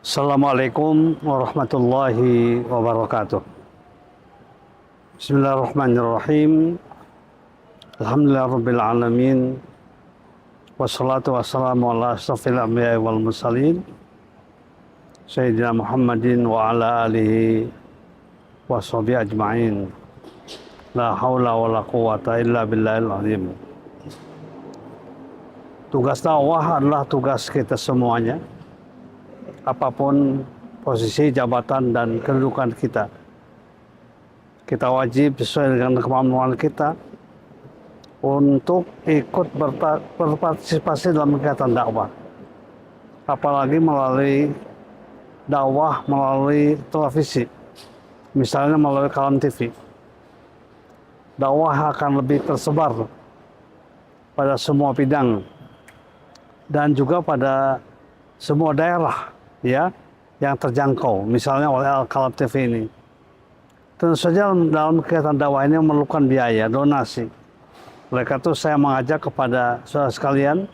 Assalamualaikum warahmatullahi wabarakatuh. Bismillahirrahmanirrahim. Alhamdulillahirabbil alamin. Wassalatu wassalamu ala asyrafil anbiya'i wal mursalin. Sayyidina Muhammadin wa ala alihi washabihi ajma'in. La haula wala quwwata illa billahil azim. Tugas dakwah adalah tugas kita semuanya. Apapun posisi, jabatan, dan kedudukan kita. Kita wajib sesuai dengan kemampuan kita untuk ikut berpartisipasi dalam kegiatan dakwah. Apalagi melalui dakwah melalui televisi, misalnya melalui Kalam TV. Dakwah akan lebih tersebar pada semua bidang dan juga pada semua daerah ya yang terjangkau, misalnya oleh Al-Kalam TV ini. Tentu saja dalam kegiatan dakwah ini memerlukan biaya, donasi. Oleh karena itu saya mengajak kepada saudara sekalian,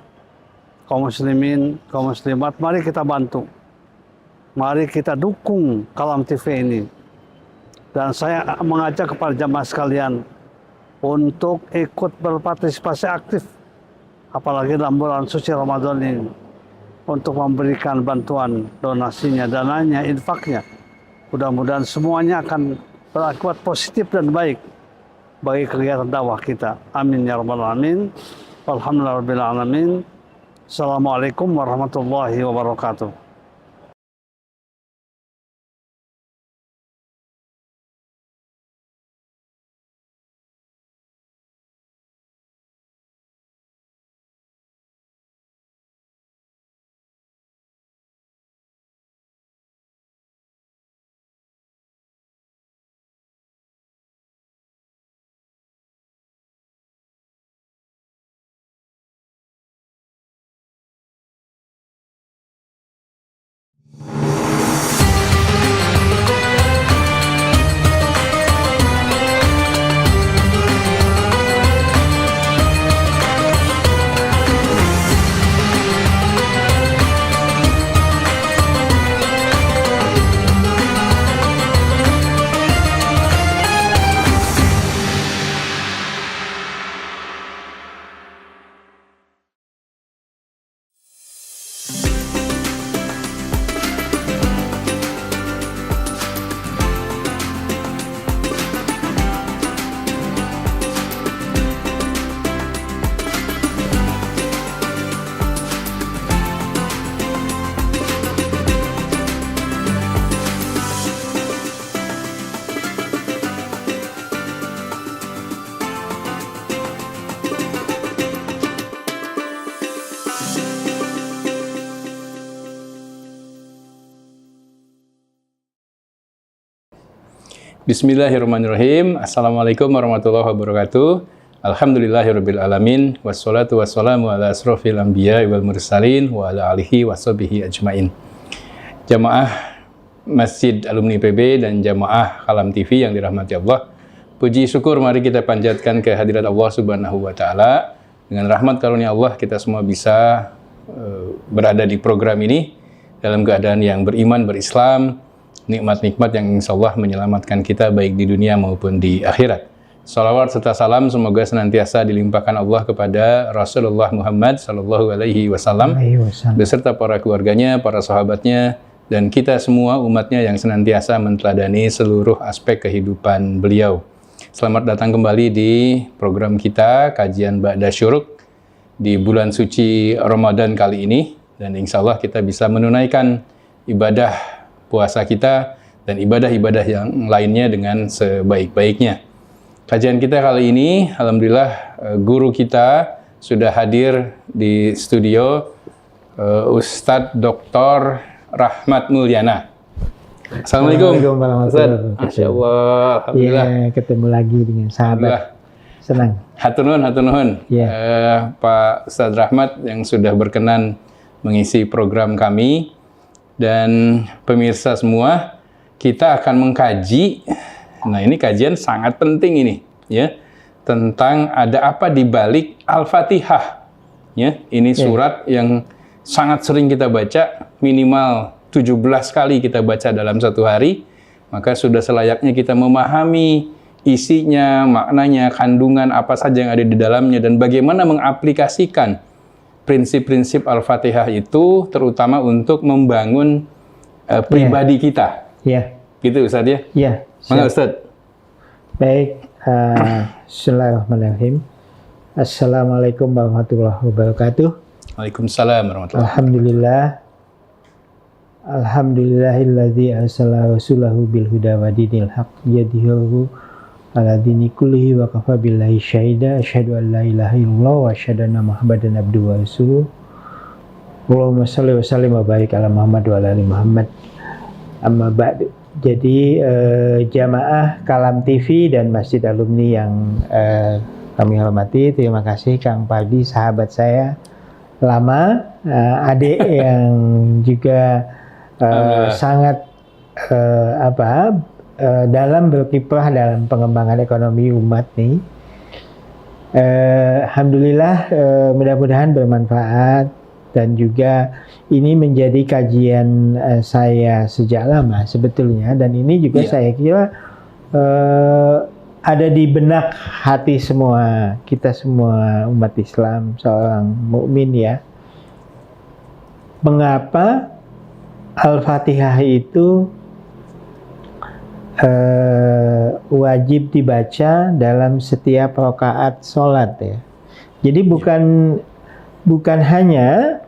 kaum muslimin, kaum muslimat, mari kita bantu. Mari kita dukung Kalam TV ini. Dan saya mengajak kepada jamaah sekalian untuk ikut berpartisipasi aktif, apalagi dalam bulan suci Ramadan ini, untuk memberikan bantuan donasinya, dananya, infaknya. Mudah-mudahan semuanya akan berakibat positif dan baik bagi kegiatan dakwah kita. Amin ya rabbal alamin. Alhamdulillahirabbil alamin. Assalamualaikum warahmatullahi wabarakatuh. Bismillahirrahmanirrahim. Assalamualaikum warahmatullahi wabarakatuh. Alhamdulillahirabbil alamin. Wassalatu wassalamu ala asrofil anbiya'i wal mursalin wa ala alihi washabihi ajmain. Jamaah Masjid Alumni PB dan jamaah Kalam TV yang dirahmati Allah. Puji syukur mari kita panjatkan kehadirat Allah Subhanahu wa taala. Dengan rahmat karunia Allah kita semua bisa berada di program ini dalam keadaan yang beriman, berislam, nikmat-nikmat yang insya Allah menyelamatkan kita baik di dunia maupun di akhirat. Salawat serta salam semoga senantiasa dilimpahkan Allah kepada Rasulullah Muhammad Sallallahu Alaihi Wasallam beserta para keluarganya, para sahabatnya, dan kita semua umatnya yang senantiasa menteladani seluruh aspek kehidupan beliau. Selamat datang kembali di program kita Kajian Ba'da Syuruk di bulan suci Ramadan kali ini, dan insya Allah kita bisa menunaikan ibadah puasa kita dan ibadah-ibadah yang lainnya dengan sebaik-baiknya. Kajian kita kali ini, alhamdulillah guru kita sudah hadir di studio, Ustadz Dr. Rahmat Mulyana. Assalamualaikum. Masya Allah, alhamdulillah. Ya, ketemu lagi dengan sahabat. Senang. Hatur nuhun. Ya. Pak Ustadz Rahmat yang sudah berkenan mengisi program kami. Dan pemirsa semua, kita akan mengkaji, nah ini kajian sangat penting ini, ya, tentang ada apa di balik Al-Fatihah. Ya, ini surat yang sangat sering kita baca, minimal 17 kali kita baca dalam satu hari, maka sudah selayaknya kita memahami isinya, maknanya, kandungan apa saja yang ada di dalamnya, dan bagaimana mengaplikasikan prinsip-prinsip Al-Fatihah itu, terutama untuk membangun pribadi kita. Ya. Gitu Ustaz ya? Ya. Mana Ustaz? Baik. Bismillahirrahmanirrahim. Assalamualaikum warahmatullahi wabarakatuh. Waalaikumsalam warahmatullahi wabarakatuh. Alhamdulillahilladzi arsala rasulahu bil huda wa dinil haqq yadhhiruhu ala dini kullihi wa kafa billahi syahida. Asyhadu an la ilaha illallah wa asyhadu anna Muhammadan abduhu wa rasuluh. Allahumma shalli wa sallim wa barik ala Muhammad wa ala ali Muhammad. Amma ba'du. Jadi jamaah Kalam TV dan Masjid Alumni yang kami hormati, terima kasih Kang Padi, sahabat saya lama, adik yang juga sangat dalam berkiprah dalam pengembangan ekonomi umat nih. Alhamdulillah, mudah-mudahan bermanfaat, dan juga ini menjadi kajian saya sejak lama sebetulnya, dan ini juga saya kira ada di benak hati semua kita semua umat Islam, seorang mukmin ya. Mengapa Al-Fatihah itu wajib dibaca dalam setiap rakaat sholat ya. Jadi bukan hanya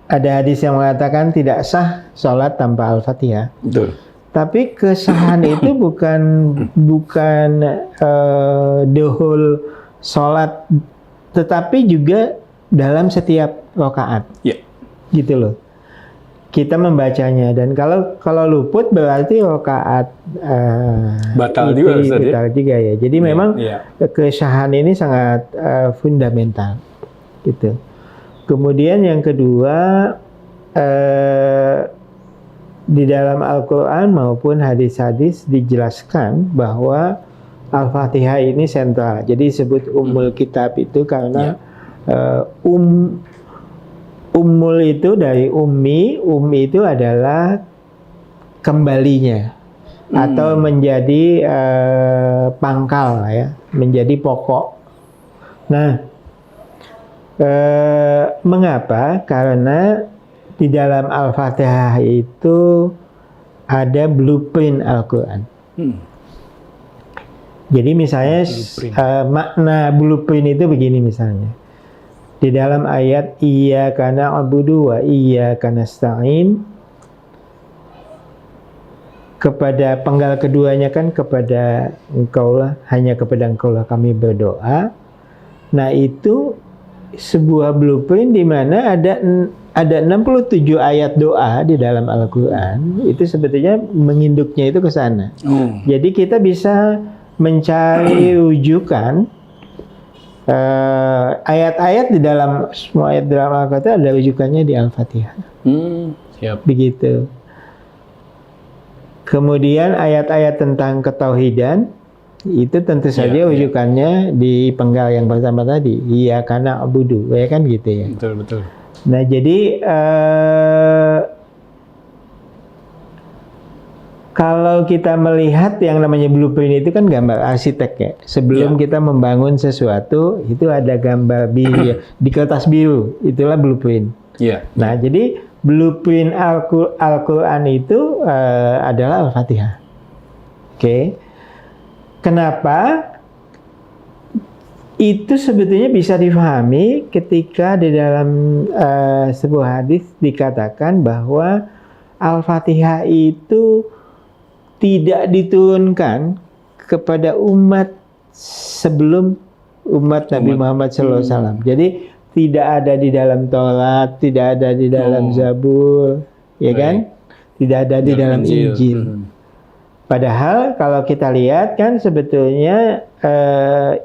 ada hadis yang mengatakan tidak sah sholat tanpa Al-Fatihah. Betul. Tapi kesahan itu bukan dohul sholat, tetapi juga dalam setiap rakaat. Ya. Gitu loh. Kita membacanya, dan kalau luput berarti rakaat batal juga, batal juga ya. Jadi memang kesahan ini sangat fundamental gitu. Kemudian yang kedua, di dalam Al-Quran maupun hadis-hadis dijelaskan bahwa Al-Fatihah ini sentral. Jadi disebut Ummul Kitab itu karena Ummul itu dari ummi itu adalah kembalinya atau menjadi pangkal ya, menjadi pokok. Nah, mengapa? Karena di dalam Al-Fatihah itu ada blueprint Al-Quran. Jadi misalnya makna blueprint itu begini misalnya. Di dalam ayat iyyaka na'budu wa iyyaka nasta'in, kepada penggal keduanya kan kepada engkaulah, hanya kepada engkaulah kami berdoa. Nah, itu sebuah blueprint di mana ada 67 ayat doa di dalam Al-Qur'an. Itu sebetulnya menginduknya itu ke sana. Jadi kita bisa mencari rujukan ayat-ayat di dalam semua ayat dalam Al-Qur'an ada rujukannya di Al-Fatihah. Siap. Begitu. Kemudian ayat-ayat tentang ketauhidan itu tentu saja rujukannya di penggal yang pertama tadi, iyyaka na'budu, ya kan gitu ya. Betul. Nah, jadi kalau kita melihat yang namanya blueprint itu kan gambar arsitek ya. Sebelum kita membangun sesuatu, itu ada gambar di kertas biru, itulah blueprint. Nah, jadi blueprint Al-Quran itu adalah Al-Fatihah. Oke. Kenapa? Itu sebetulnya bisa difahami ketika di dalam sebuah hadis dikatakan bahwa Al-Fatihah itu tidak diturunkan kepada umat sebelum umat Nabi Muhammad SAW. Jadi tidak ada di dalam Taurat, tidak ada di dalam Zabur, ya kan? Tidak ada di dalam Injil. Padahal kalau kita lihat kan sebetulnya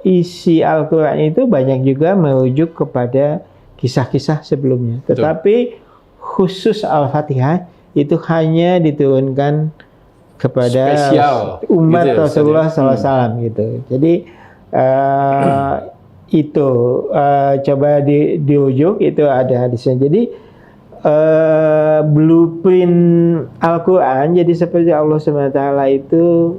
isi Al-Quran itu banyak juga merujuk kepada kisah-kisah sebelumnya. Tetapi khusus Al-Fatihah itu hanya diturunkan kepada umat gitu, Rasulullah SAW gitu. Jadi itu coba dirujuk, itu ada hadisnya. Jadi blueprint Al-Quran. Jadi seperti Allah SWT itu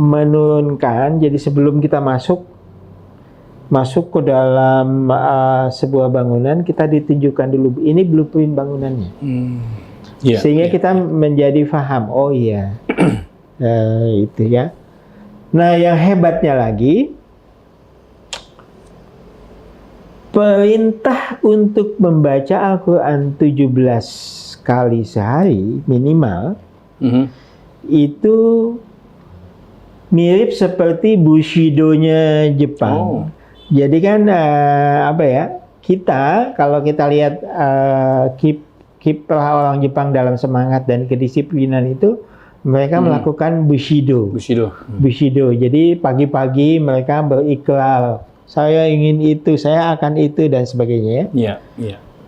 menurunkan, jadi sebelum kita masuk ke dalam sebuah bangunan, kita ditunjukkan dulu ini blueprint bangunannya. Sehingga kita menjadi paham, oh iya, itu ya. Nah, yang hebatnya lagi, perintah untuk membaca Al-Quran 17 kali sehari minimal, itu mirip seperti Bushido-nya Jepang. Jadi kan kita kalau kita lihat kiprah orang Jepang dalam semangat dan kedisiplinan itu, mereka melakukan Bushido. Jadi pagi-pagi mereka berikrar, saya ingin itu, saya akan itu, dan sebagainya.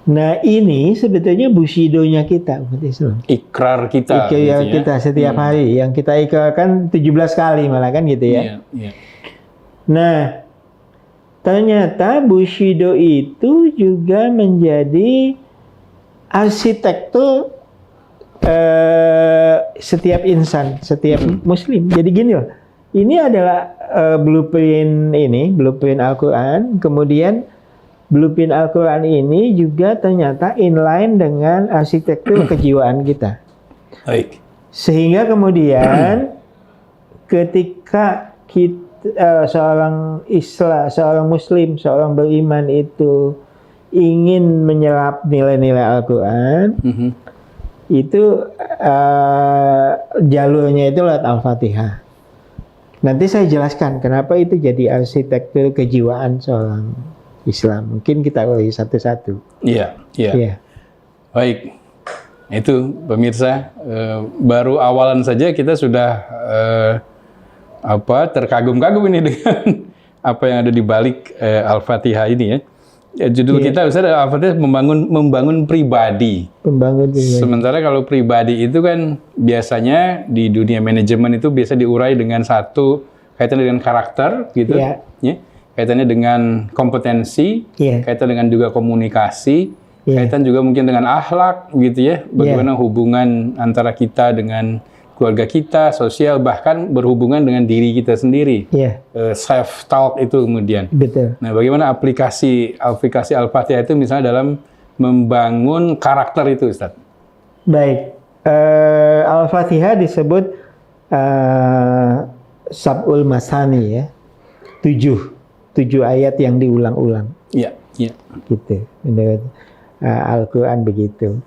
Nah, ini sebetulnya Bushido-nya kita umat Islam. Ikrar kita. Ikrar kita setiap hari. Yang kita ikrarkan 17 kali malah kan gitu ya. Nah, ternyata Bushido itu juga menjadi arsitektur setiap insan, setiap muslim. Jadi gini loh. Ini adalah blueprint Al-Quran. Kemudian blueprint Al-Quran ini juga ternyata inline dengan arsitektur kejiwaan kita. Baik. Sehingga kemudian ketika kita, seorang Islam, seorang Muslim, seorang beriman itu ingin menyerap nilai-nilai Al-Quran, itu jalurnya itu lewat Al-Fatihah. Nanti saya jelaskan kenapa itu jadi arsitektur kejiwaan seorang Islam. Mungkin kita urai satu-satu. Iya. Baik. Itu pemirsa, baru awalan saja kita sudah terkagum-kagum ini dengan apa yang ada di balik Al-Fatihah ini ya. Judul kita Ustaz Al-Fatihah membangun pribadi. Sementara kalau pribadi itu kan biasanya di dunia manajemen itu biasa diurai dengan satu kaitannya dengan karakter gitu. Ya. Kaitannya dengan kompetensi, kaitan dengan juga komunikasi, kaitan juga mungkin dengan akhlak gitu ya. Bagaimana hubungan antara kita dengan keluarga kita, sosial, bahkan berhubungan dengan diri kita sendiri. Self talk itu kemudian. Betul. Nah, bagaimana aplikasi Al-Fatihah itu misalnya dalam membangun karakter itu, Ustaz? Baik. Al-Fatihah disebut Sab'ul Masani ya. 7 ayat yang diulang-ulang. Iya. Gitu. Al-Quran begitu.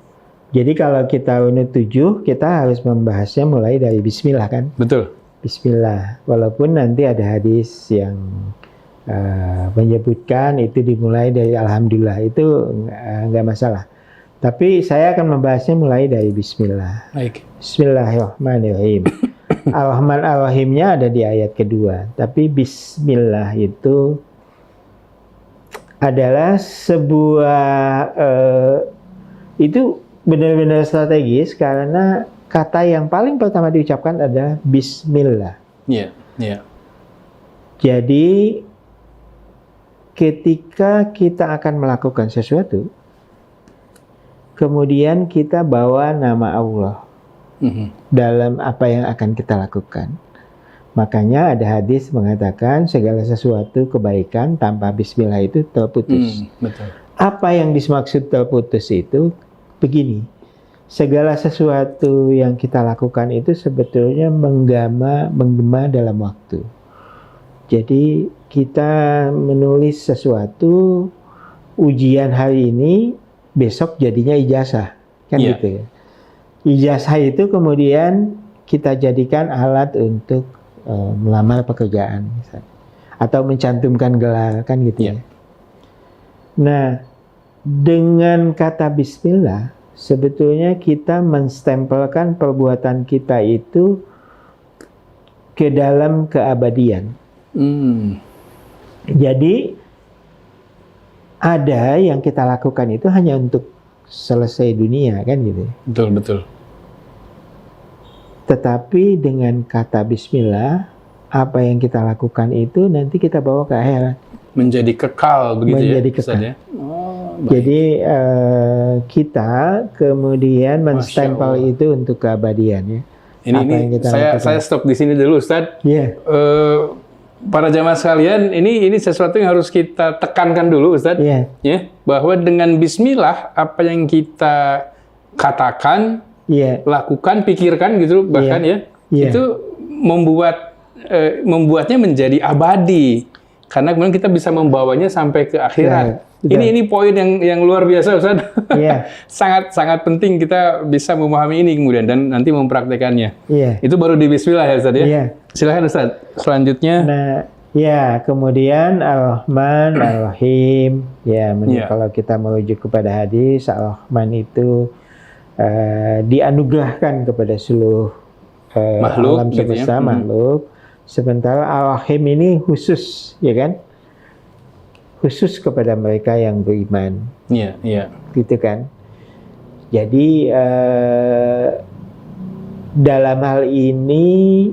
Jadi kalau kita unit 7, kita harus membahasnya mulai dari Bismillah kan? Betul. Bismillah. Walaupun nanti ada hadis yang menyebutkan itu dimulai dari Alhamdulillah. Itu nggak masalah. Tapi saya akan membahasnya mulai dari Bismillah. Baik. Bismillahirrahmanirrahim. Ar-Rahman Ar-Rahimnya ada di ayat kedua. Tapi Bismillah itu adalah sebuah itu benar-benar strategis karena kata yang paling pertama diucapkan adalah Bismillah. Jadi ketika kita akan melakukan sesuatu, kemudian kita bawa nama Allah dalam apa yang akan kita lakukan. Makanya ada hadis mengatakan segala sesuatu kebaikan tanpa Bismillah itu terputus. Betul. Apa yang dimaksud terputus itu begini, segala sesuatu yang kita lakukan itu sebetulnya menggema dalam waktu. Jadi kita menulis sesuatu, ujian hari ini, besok jadinya ijazah, kan gitu ya. Ijazah itu kemudian kita jadikan alat untuk melamar pekerjaan misalnya, atau mencantumkan gelar, kan gitu ya. Nah, dengan kata Bismillah, sebetulnya kita menstempelkan perbuatan kita itu ke dalam keabadian. Jadi ada yang kita lakukan itu hanya untuk selesai dunia, kan gitu. Betul. Tetapi dengan kata Bismillah, apa yang kita lakukan itu nanti kita bawa ke akhirat. Menjadi kekal begitu. Menjadi ya? kekal. Ya? baik. Jadi kita kemudian menstempel Allah. itu untuk keabadian ya. Apa yang Ini kita saya lakukan. stop di sini dulu, Ustadz. Iya. Para jamaah sekalian, ini sesuatu yang harus kita tekankan dulu, Ustadz. Iya. Ya, bahwa dengan Bismillah apa yang kita katakan, Iya. lakukan, pikirkan gitu, bahkan Iya. ya, itu membuatnya menjadi abadi. Karena kemudian kita bisa membawanya sampai ke akhirat. Ya, betul. Ini poin yang luar biasa, Ustaz. Iya. sangat penting kita bisa memahami ini kemudian dan nanti mempraktekannya. Iya. Itu baru di Bismillah ya, Ustaz ya. Iya. Silakan Ustaz. Selanjutnya. Nah, ya kemudian Ar-Rahman, Ar-Rahim. Ya, Iya. kalau kita merujuk kepada hadis, Ar-Rahman itu dianugerahkan kepada seluruh Makhluk, alam gitu ya. semesta, makhluk. Sementara Ar-Rahim ini khusus, ya kan? Khusus kepada mereka yang beriman. Iya, iya. Gitu kan. Jadi dalam hal ini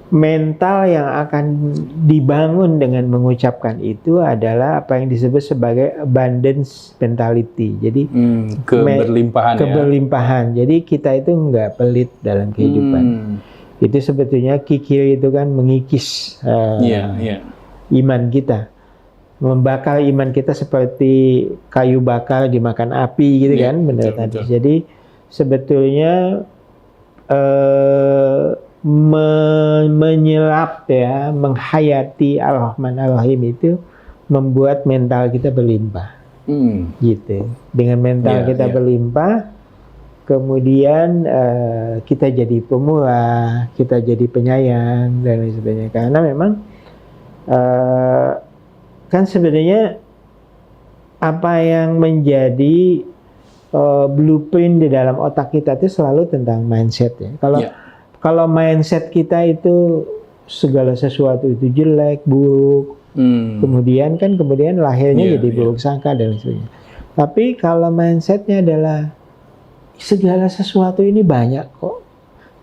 mental yang akan dibangun dengan mengucapkan itu adalah apa yang disebut sebagai abundance mentality. Jadi Keberlimpahan ya. keberlimpahan. Jadi kita itu nggak pelit dalam kehidupan. Itu sebetulnya kikir itu kan mengikis Iya, iya. iman kita. Membakar iman kita seperti kayu bakar dimakan api gitu Iya, kan, menurut betul, hadis. betul. Jadi sebetulnya menyerap ya, menghayati Ar-Rahman Ar-Rahim itu membuat mental kita berlimpah. Gitu. Dengan mental Iya, kita iya. berlimpah, kemudian kita jadi pemurah, kita jadi penyayang dan lain sebagainya. Karena memang kan sebenarnya apa yang menjadi blueprint di dalam otak kita itu selalu tentang mindset ya. Kalau mindset kita itu segala sesuatu itu jelek, buruk, kemudian lahirnya jadi buruk sangka dan lain sebagainya. Tapi kalau mindsetnya adalah segala sesuatu ini banyak kok.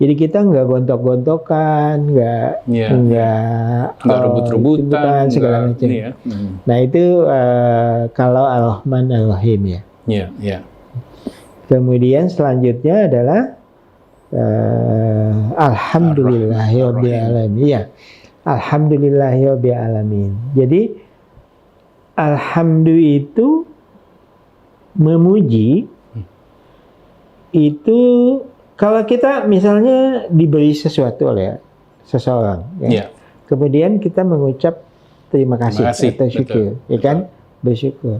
Jadi kita nggak gontok-gontokan, nggak rebut-rebutan, segala macam. Nah itu kalau Ar-Rahman Ar-Rahim ya. Iya, iya. Kemudian selanjutnya adalah Alhamdulillahirabbil alamin. Ya. Alhamdulillahirabbil alamin. Jadi alhamdulillah itu memuji itu kalau kita misalnya diberi sesuatu oleh seseorang, ya, kemudian kita mengucap terima kasih atau syukur, ya kan, bersyukur.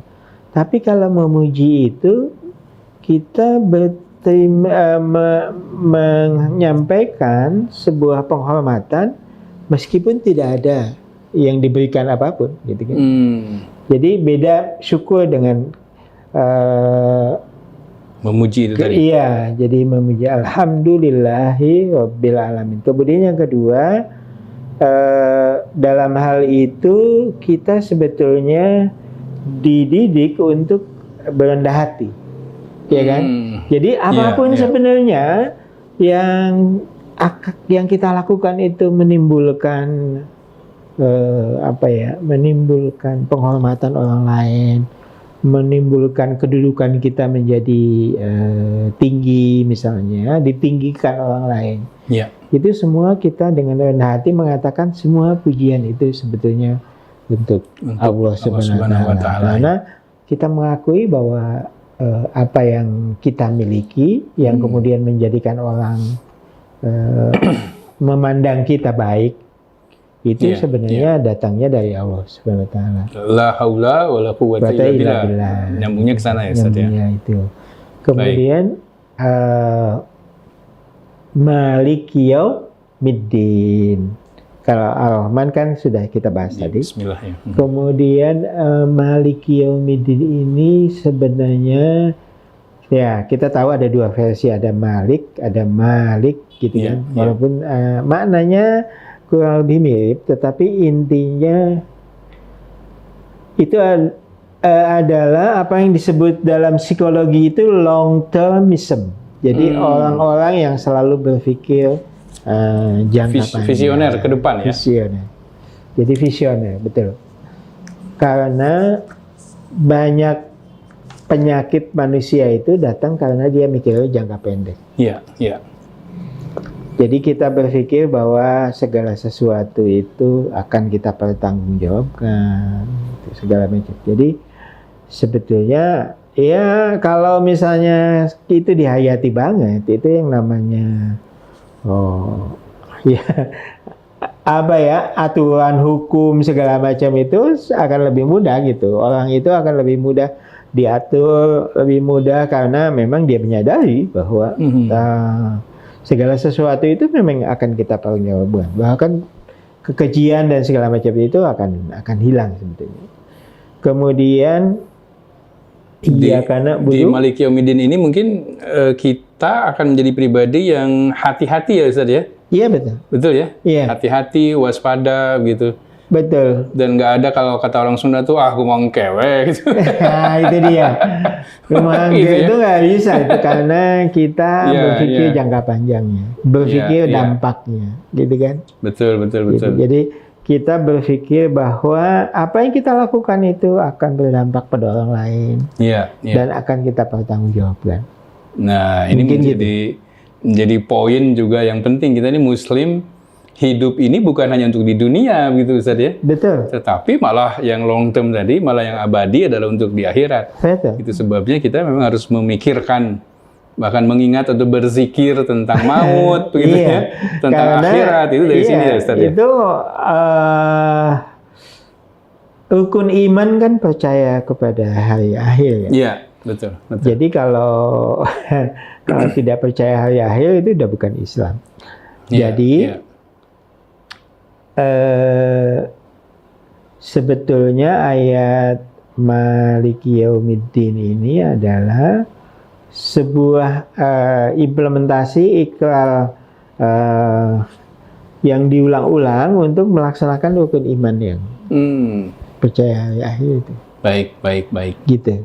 Tapi kalau memuji itu kita menyampaikan sebuah penghormatan meskipun tidak ada yang diberikan apapun, gitu kan. Jadi beda syukur dengan memuji itu tadi. Iya, jadi memuji Alhamdulillahi Rabbil Alamin. Kemudian yang kedua, dalam hal itu kita sebetulnya dididik untuk berendah hati, ya kan? Jadi apapun sebenarnya yang kita lakukan itu menimbulkan menimbulkan penghormatan orang lain, menimbulkan kedudukan kita menjadi tinggi misalnya, ditinggikan orang lain. Ya. Itu semua kita dengan rendah hati mengatakan semua pujian itu sebetulnya untuk Allah Subhanahu wa Ta'ala. Karena kita mengakui bahwa apa yang kita miliki yang kemudian menjadikan orang memandang kita baik itu sebenarnya datangnya dari Allah Subhanahu wa Ta'ala. La haula wala quwwata illa billah. Nyambungnya ke sana ya, Ustaz ya. Itu. Kemudian Maliki Yaumiddin. Kalau Ar-Rahman kan sudah kita bahas tadi. Bismillah ya. Kemudian Maliki Yaumiddin ini sebenarnya ya kita tahu ada dua versi, ada Malik gitu kan. Walaupun maknanya kurang lebih mirip, tetapi intinya itu adalah apa yang disebut dalam psikologi itu long termism. Jadi orang-orang yang selalu berpikir jangka panjang, visioner ke depan ya. Visioner. Jadi visioner, betul. Karena banyak penyakit manusia itu datang karena dia mikirnya jangka pendek. Iya, iya. Jadi kita berpikir bahwa segala sesuatu itu akan kita pertanggungjawabkan, segala macam. Jadi sebetulnya ya kalau misalnya itu dihayati banget, itu yang namanya apa ya, aturan hukum segala macam itu akan lebih mudah gitu. Orang itu akan lebih mudah diatur, lebih mudah karena memang dia menyadari bahwa segala sesuatu itu memang akan kita pertanggungjawabkan. Bahkan kekejian dan segala macam itu akan hilang sebetulnya. Kemudian karena di Malik Yaumiddin ini mungkin kita akan menjadi pribadi yang hati-hati ya Ustaz ya. Iya betul. Betul ya? Iya. Hati-hati, waspada gitu. Betul. Dan nggak ada kalau kata orang Sunda tuh aku mau ngekewe gitu. Nah, itu dia. Memang Gitu ya? itu nggak bisa itu karena kita berpikir jangka panjangnya, berpikir dampaknya, gitu kan? Betul, betul, betul. Gitu. Jadi kita berpikir bahwa apa yang kita lakukan itu akan berdampak pada orang lain dan akan kita pertanggungjawabkan. Nah, ini menjadi poin juga yang penting. Kita ini Muslim, hidup ini bukan hanya untuk di dunia gitu Ustaz ya. Betul. Tetapi malah yang long term tadi, malah yang abadi adalah untuk di akhirat. Betul. Itu sebabnya kita memang harus memikirkan, bahkan mengingat atau berzikir tentang maut begitu ya, tentang akhirat, itu dari sini ya Ustaz ya. Itu rukun iman kan percaya kepada hari akhir ya. Iya, betul, betul. Jadi kalau tidak percaya hari akhir itu udah bukan Islam. Jadi sebetulnya ayat Maliki Yaumiddin ini adalah sebuah implementasi ikrar yang diulang-ulang untuk melaksanakan rukun iman yang percaya hari akhir itu. Baik. Gitu.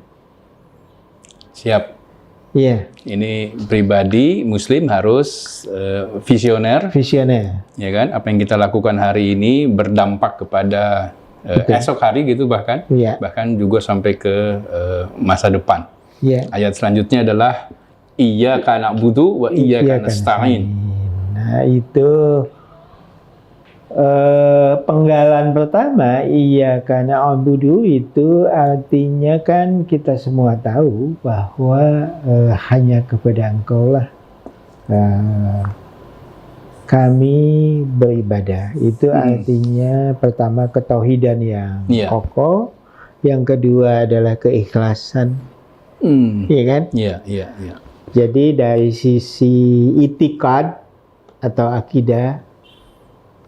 Siap. Iya. Ini pribadi Muslim harus visioner. Ya kan? Apa yang kita lakukan hari ini berdampak kepada esok hari gitu bahkan. Bahkan juga sampai ke masa depan. Ayat selanjutnya adalah iyyaka na'budu wa iyyaka nasta'in. Nah, itu penggalan pertama iyyaka na'budu itu artinya kan kita semua tahu bahwa hanya kepada Engkau lah kami beribadah. Itu artinya pertama ketauhidan yang kokoh, yang kedua adalah keikhlasan. Iya kan? Iya. Jadi dari sisi itikad atau akidah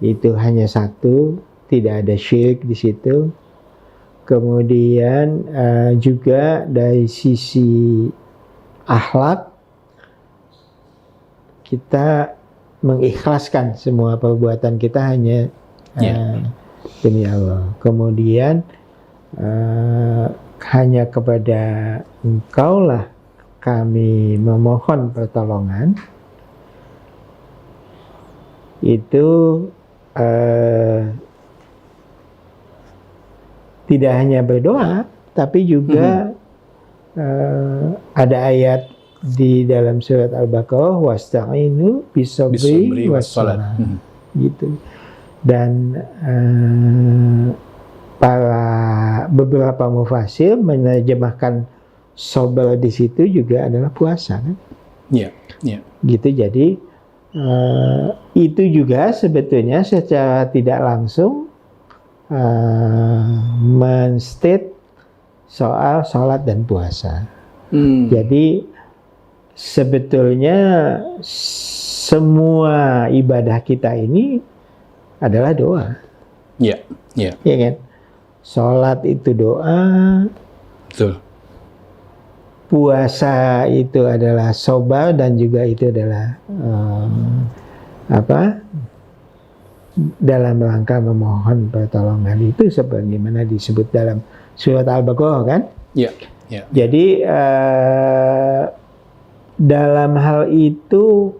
itu hanya satu, tidak ada syirik di situ. Kemudian juga dari sisi akhlak kita mengikhlaskan semua perbuatan kita hanya demi Allah. Kemudian hanya kepada Engkau lah kami memohon pertolongan. Itu tidak hanya berdoa, tapi juga ada ayat di dalam surat Al-Baqarah wasta'inu bis-sabri was-shalah. Gitu. Dan beberapa mufasir menerjemahkan sabar di situ juga adalah puasa kan? Iya. Gitu. Jadi itu juga sebetulnya secara tidak langsung men-state soal sholat dan puasa. Jadi sebetulnya semua ibadah kita ini adalah doa. Iya. Iya kan? Sholat itu doa. Betul. Puasa itu adalah sabar dan juga itu adalah dalam rangka memohon pertolongan, itu sebagaimana disebut dalam surat Al-Baqarah kan? Iya. Jadi dalam hal itu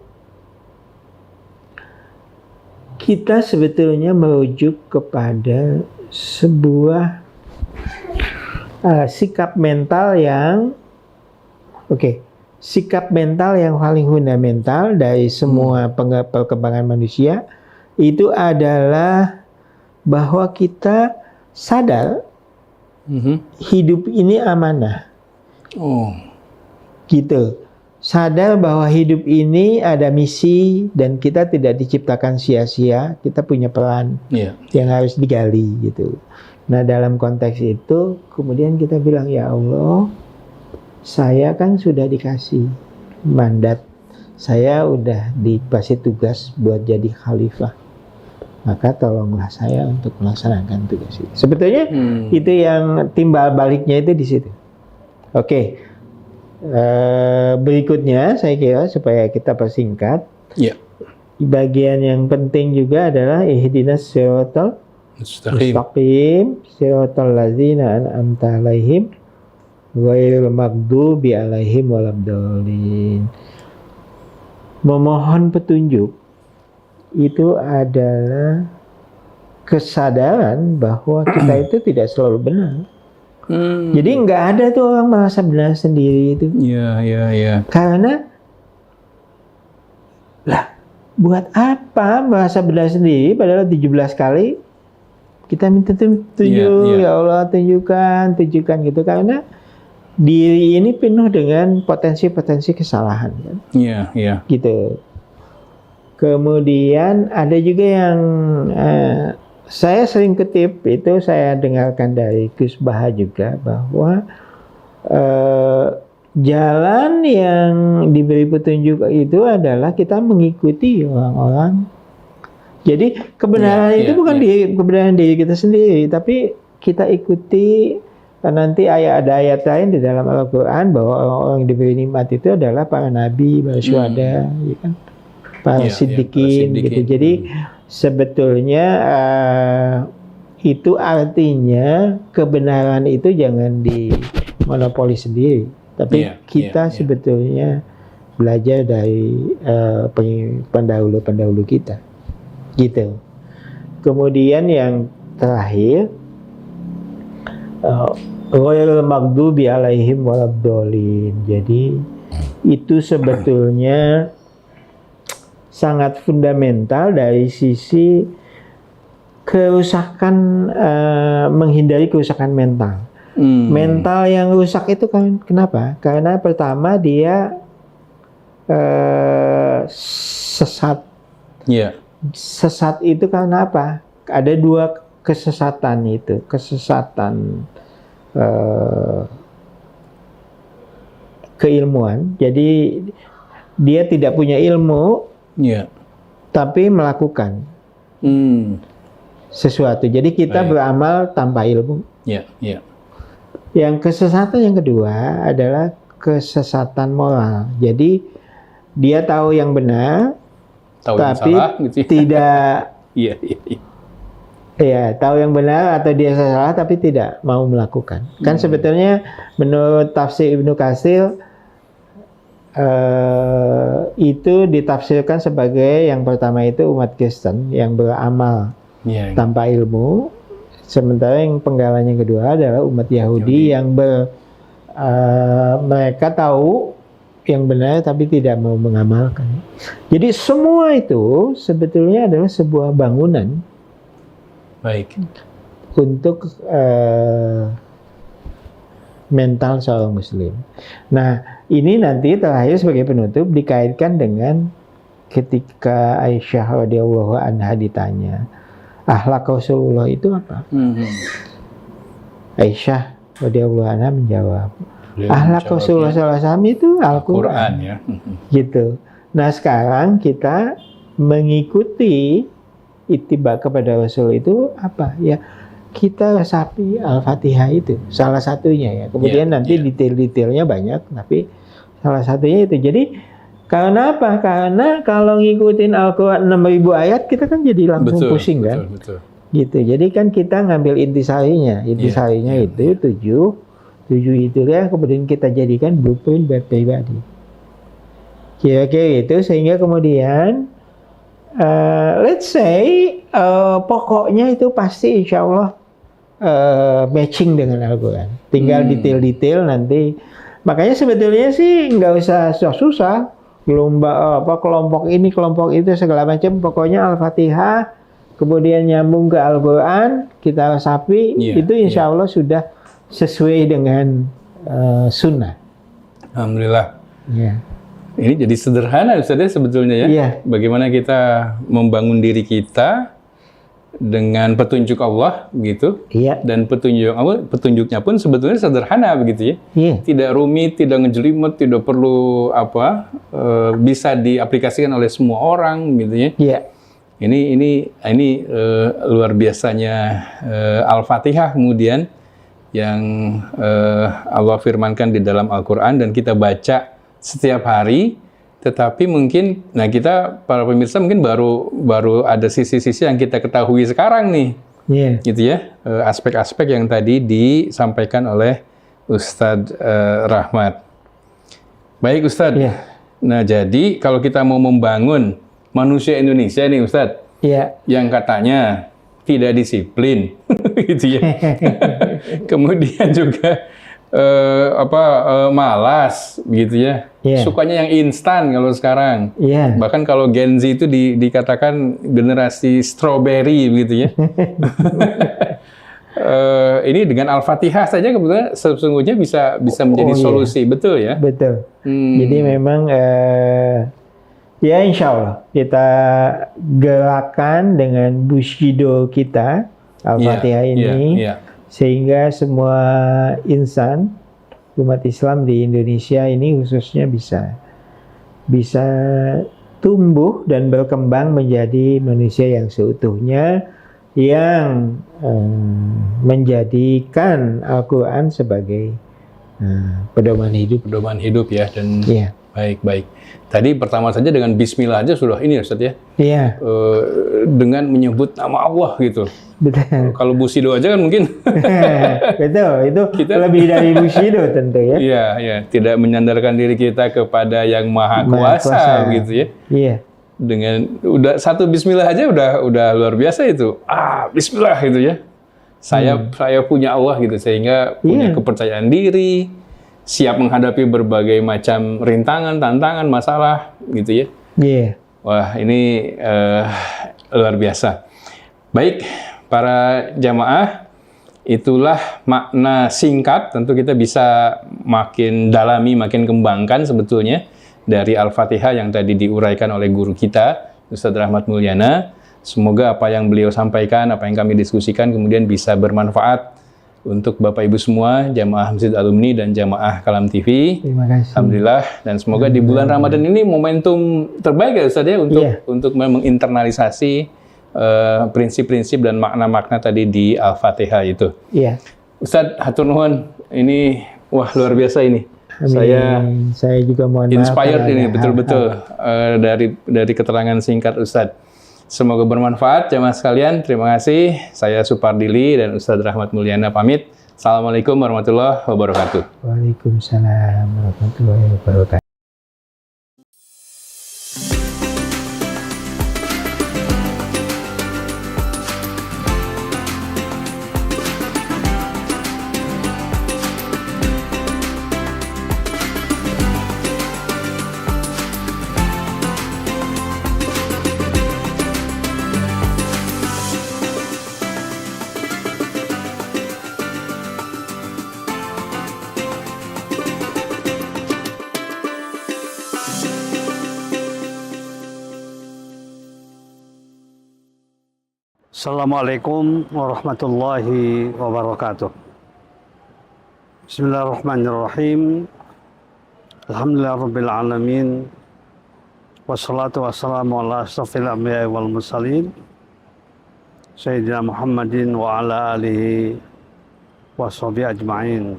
kita sebetulnya merujuk kepada sebuah sikap mental yang sikap mental yang paling fundamental dari semua perkembangan manusia itu adalah bahwa kita sadar hidup ini amanah. Oh. Gitu. Sadar bahwa hidup ini ada misi dan kita tidak diciptakan sia-sia, kita punya peran yang harus digali gitu. Nah, dalam konteks itu kemudian kita bilang, ya Allah, saya kan sudah dikasih mandat, saya udah dikasih tugas buat jadi khalifah, maka tolonglah saya untuk melaksanakan tugas itu. Sebetulnya itu yang timbal baliknya itu di situ. Oke. Berikutnya saya kira supaya kita persingkat, bagian yang penting juga adalah ihdinas siratal mustaqim siratal ladzina an'amta 'alaihim ghairil maghdubi 'alaihim waladdallin. Memohon petunjuk itu adalah kesadaran bahwa kita itu tidak selalu benar. Jadi nggak ada tuh orang merasa benar sendiri itu. Iya. Karena lah, buat apa merasa benar sendiri padahal 17 kali kita minta tunjuk, ya Allah tunjukkan gitu, karena diri ini penuh dengan potensi-potensi kesalahan kan. Iya. Gitu. Kemudian ada juga yang saya sering kutip, itu saya dengarkan dari Gus Baha juga, bahwa jalan yang diberi petunjuk itu adalah kita mengikuti orang-orang. Jadi kebenaran itu bukan kebenaran diri kita sendiri, tapi kita ikuti. Nanti ada ayat lain di dalam Al-Quran bahwa orang-orang yang diberi nikmat itu adalah para nabi, para syuhada, ya kan? Para siddiqin gitu. Jadi sebetulnya itu artinya kebenaran itu jangan dimonopoli sendiri, tapi kita sebetulnya belajar dari pendahulu kita, gitu. Kemudian yang terakhir, ghairil maghdubi 'alaihim waladdallin. Jadi itu sebetulnya sangat fundamental dari sisi kerusakan, menghindari kerusakan mental. Mental yang rusak itu kan kenapa? Karena pertama dia sesat. Sesat itu karena apa? Ada dua kesesatan itu. Kesesatan keilmuan. Jadi dia tidak punya ilmu, tapi melakukan sesuatu. Jadi kita beramal tanpa ilmu. Yang kesesatan yang kedua adalah kesesatan moral. Jadi dia tahu yang benar, tapi yang salah, gitu ya. Tidak. Tahu yang benar atau dia salah tapi tidak mau melakukan. Kan sebetulnya menurut tafsir Ibnu Katsir, itu ditafsirkan sebagai yang pertama itu umat Kristen yang beramal tanpa ilmu, sementara yang penggalan yang kedua adalah umat Yahudi yang mereka tahu yang benar tapi tidak mau mengamalkan. Jadi semua itu sebetulnya adalah sebuah bangunan untuk mental seorang muslim. Nah, ini nanti terakhir sebagai penutup dikaitkan dengan ketika Aisyah radhiyallahu anha ditanya, akhlak Rasulullah itu apa? Aisyah radhiyallahu anha menjawab, akhlak Rasulullah SAW itu Al-Quran. Gitu. Nah, sekarang kita mengikuti ittiba kepada Rasul itu apa? Ya, kita resapi Al-Fatihah itu salah satunya ya. Kemudian nanti detail-detailnya banyak, tapi salah satunya itu. Jadi karena apa? Karena kalau ngikutin Al-Quran 6.000 ayat kita kan jadi langsung pusing kan. Betul. Gitu. Jadi kan kita ngambil intisarinya. Intisarinya itu 7 itu ya, kemudian kita jadikan blueprint buat pribadi. Kira-kira itu, sehingga kemudian let's say pokoknya itu pasti insya Allah matching dengan Al-Quran. Tinggal detail-detail nanti. Makanya sebetulnya sih nggak usah susah-susah. Kelompok ini, kelompok itu segala macam. Pokoknya Al-Fatihah, kemudian nyambung ke Al-Quran, kita sapi, itu insya Allah sudah sesuai dengan sunnah. Alhamdulillah. Ya. Ini jadi sederhana Ustaz ya sebetulnya ya. Iya. Bagaimana kita membangun diri kita dengan petunjuk Allah gitu. Iya. Dan petunjuknya pun sebetulnya sederhana begitu ya. Iya. Tidak rumit, tidak ngejelimet, tidak perlu bisa diaplikasikan oleh semua orang gitu ya. Iya. Ini luar biasanya Al-Fatihah kemudian yang Allah firmankan di dalam Al-Quran dan kita baca setiap hari, tetapi mungkin, nah kita para pemirsa mungkin baru ada sisi-sisi yang kita ketahui sekarang nih, gitu ya, aspek-aspek yang tadi disampaikan oleh Ustadz Rahmat. Baik Ustadz, nah jadi kalau kita mau membangun manusia Indonesia nih Ustadz, yang katanya tidak disiplin, gitu ya, kemudian juga malas gitu ya. Sukanya yang instan kalau sekarang. Bahkan kalau Gen Z itu dikatakan generasi strawberry gitu ya. Ini dengan Al-Fatihah saja kebetulan sesungguhnya bisa menjadi solusi, betul ya? Betul. Jadi memang ya insya Allah kita gerakan dengan bushido kita Al-Fatihah ini. Sehingga semua insan umat Islam di Indonesia ini khususnya bisa tumbuh dan berkembang menjadi manusia yang seutuhnya, yang menjadikan Al-Quran sebagai pedoman hidup. Pedoman hidup ya, dan baik. Tadi pertama saja dengan Bismillah aja sudah ini Ustaz ya. Dengan menyebut nama Allah gitu. Betul. Kalau Bushido aja kan mungkin. Betul, itu kita lebih dari Bushido tentu ya. Iya. Tidak menyandarkan diri kita kepada yang maha kuasa gitu ya. Iya. Dengan udah satu Bismillah aja udah luar biasa itu. Bismillah gitu ya. Saya punya Allah gitu, sehingga punya kepercayaan diri, siap menghadapi berbagai macam rintangan, tantangan, masalah gitu ya. Wah, ini luar biasa. Baik, para jamaah, itulah makna singkat, tentu kita bisa makin dalami, makin kembangkan sebetulnya dari Al-Fatihah yang tadi diuraikan oleh guru kita, Ustadz Rahmat Mulyana. Semoga apa yang beliau sampaikan, apa yang kami diskusikan kemudian bisa bermanfaat untuk Bapak Ibu semua, jamaah Masjid Alumni dan jamaah Kalam TV. Terima kasih. Alhamdulillah, dan semoga di bulan Ramadan ini momentum terbaik ya Ustadz ya untuk menginternalisasi prinsip-prinsip dan makna-makna tadi di Al-Fatihah itu. Ustadz, hatur nuhun, ini wah luar biasa ini. Amin. Saya juga mohon maaf. Inspired ini betul-betul dari keterangan singkat Ustadz. Semoga bermanfaat jamaah sekalian. Terima kasih. Saya Supardili dan Ustadz Rahmat Mulyana pamit. Assalamualaikum warahmatullahi wabarakatuh. Waalaikumsalam warahmatullahi wabarakatuh. Assalamualaikum warahmatullahi wabarakatuh. Bismillahirrahmanirrahim. Alhamdulillahirabbil alamin. Wassalatu wassalamu ala asyrafil anbiya'i wal mursalin. Sayyidina Muhammadin wa ala alihi washabihi ajma'in.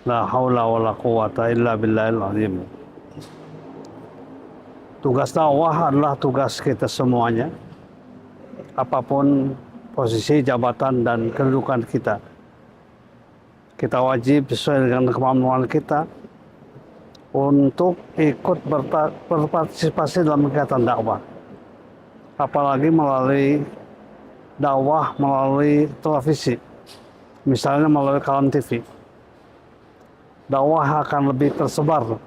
La haula wala quwwata illa billahil azim. Tugas dakwah adalah tugas kita semuanya. Apapun posisi, jabatan, dan kedudukan kita. Kita wajib sesuai dengan kemampuan kita untuk ikut berpartisipasi dalam kegiatan dakwah. Apalagi melalui dakwah melalui televisi. misalnya melalui Kalam TV. Dakwah akan lebih tersebar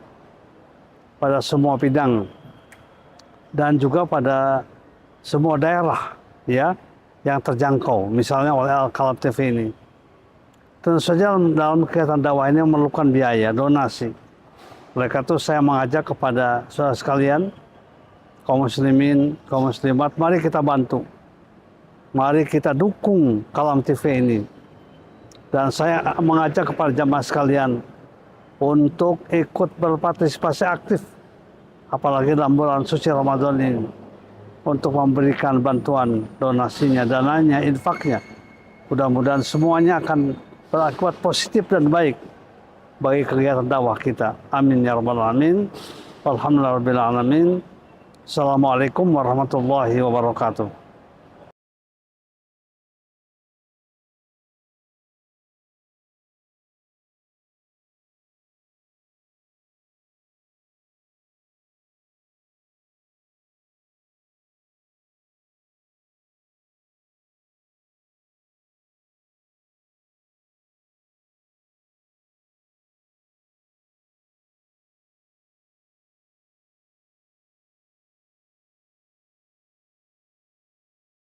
pada semua bidang dan juga pada semua daerah ya yang terjangkau, misalnya oleh Al-Kalam TV ini. Tentu saja dalam kegiatan dakwah ini memerlukan biaya, donasi. Oleh karena itu saya mengajak kepada saudara sekalian, kaum muslimin, kaum muslimat, mari kita bantu. Mari kita dukung Kalam TV ini. Dan saya mengajak kepada jamaah sekalian untuk ikut berpartisipasi aktif, apalagi dalam bulan suci Ramadan ini, untuk memberikan bantuan donasinya, dananya, infaknya. Mudah-mudahan semuanya akan berakibat positif dan baik bagi kegiatan dakwah kita. Amin ya rabbal alamin. Alhamdulillahirabbil alamin. Assalamualaikum warahmatullahi wabarakatuh.